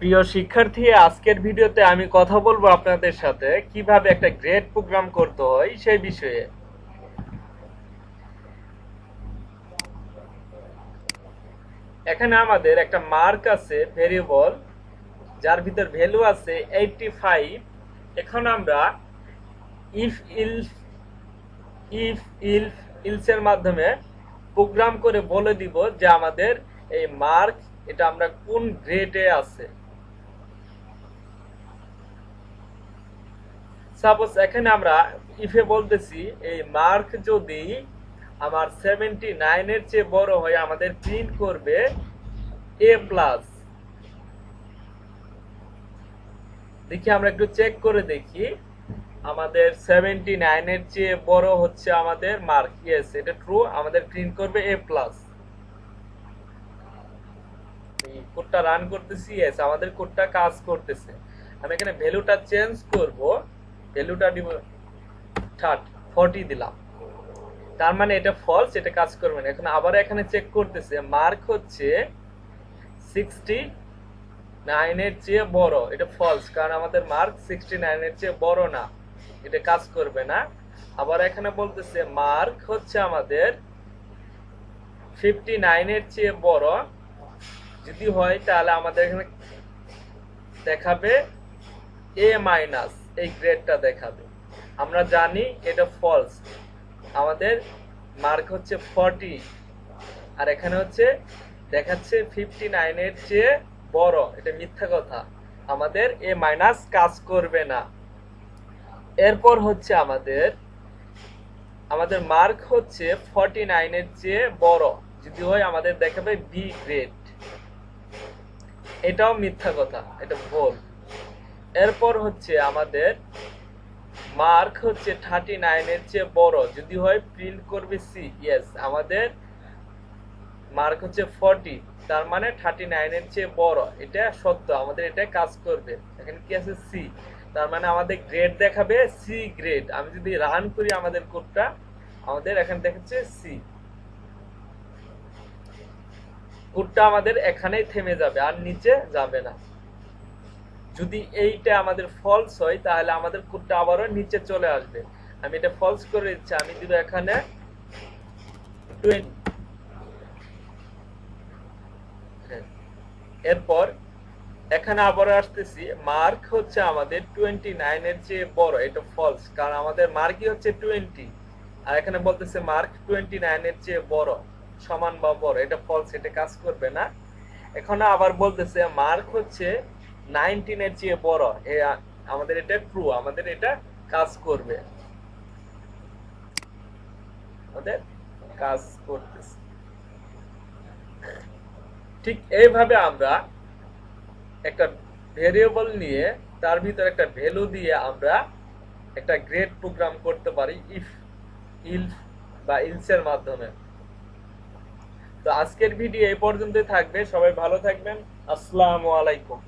প্রিয় শিক্ষার্থী, আজকের ভিডিওতে আমি কথা বলবো আপনাদের সাথে কিভাবে একটা গ্রেড প্রোগ্রাম করতে হয় সেই বিষয়ে। এখানে আমাদের একটা মার্ক আছে ভেরিয়েবল, যার ভিতর ভ্যালু আছে 85। এখন আমরা if else if else else এর মাধ্যমে প্রোগ্রাম করে বলে দিব যে আমাদের এই মার্ক এটা আমরা কোন গ্রেডে আছে। সাপোজ এখানে আমরা ইফে বলতেছি এই মার্ক যদি আমার 79 এর চেয়ে বড় হয় আমাদের প্রিন্ট করবে এ প্লাস। দেখি আমরা একটু চেক করে দেখি আমাদের 79 এর চেয়ে বড় হচ্ছে আমাদের মার্ক। ইয়েস, এটা ট্রু, আমাদের প্রিন্ট করবে এ প্লাস। কোডটা রান করতেছি, ইয়েস আমাদের কোডটা কাজ করতেছে। আমি এখানে ভ্যালুটা চেঞ্জ করব, ভ্যালুটা দিব 40 দিলাম, তার মানে এটা ফলস, এটা কাজ করবে না। এখন আবার এখানে চেক করতেছে মার্ক হচ্ছে 69 এর চেয়ে বড়, এটা ফলস, কারণ আমাদের মার্ক 69 এর চেয়ে বড় না, এটা কাজ করবে না। আবার এখানে বলতেছে মার্ক হচ্ছে আমাদের 59 এর চেয়ে বড়, যদি হয় তাহলে আমাদের এখানে দেখাবে এ মাইনাস, এই গ্রেডটা দেখাবে। আমরা জানি এটা ফলস, আমাদের মার্ক হচ্ছে 40 আর এখানে হচ্ছে দেখাচ্ছে 59 এর চেয়ে বড়, এটা মিথ্যা কথা, আমাদের এ মাইনাস কাজ করবে না। এরপর হচ্ছে আমাদের মার্ক হচ্ছে 49 এর চেয়ে বড়, যদি হয় আমাদের দেখাবে বি গ্রেড, এটাও মিথ্যা কথা, এটা ভুল। এরপর হচ্ছে আমাদের মার্ক হচ্ছে 39 এর চেয়ে বড়, যদি হয় প্রিন্ট করবে সি। ইয়েস, আমাদের মার্ক হচ্ছে 40, তার মানে 39 এর চেয়ে বড়, এটা সত্য, আমাদের এটা কাজ করবে। এখানে কি আছে সি, তার মানে আমাদের গ্রেড দেখাবে সি গ্রেড। আমি যদি রান করি আমাদের কোডটা, আমাদের এখানে দেখাচ্ছে সি। কোডটা আমাদের এখানেই থেমে যাবে, আর নিচে যাবে না। যদি এইটা আমাদের ফলস হয় তাহলে আমাদের কোডটা আবারও নিচে চলে আসবে। আমি এটা ফলস করে দিচ্ছি, আমি দিব এখানে 20। এরপর এখানে আবার আসতেছি, মার্ক হচ্ছে আমাদের 29 এর চেয়ে বড়, এটা ফলস, কারণ আমাদের মার্কই হচ্ছে 20, আর এখানে বলতেছে মার্ক 29 এর চেয়ে বড়, সমান বা বড়, এটা ফলস, এটা কাজ করবে না। এখন আবার বলতেছে মার্ক হচ্ছে 19 এর চেয়ে বড়, আমাদের এটা ট্রু, আমাদের এটা কাজ করবে, আমাদের কাজ করতেছে। ঠিক এইভাবে আমরা একটা ভেরিয়েবল নিয়ে তার ভিতরে একটা ভ্যালু দিয়ে আমরা একটা গ্রেড প্রোগ্রাম করতে পারি ইফ ইলস বা ইলস এর মাধ্যমে। তো আজকের ভিডিও এই পর্যন্তই থাকবে, সবাই ভালো থাকবেন, আসসালামু আলাইকুম।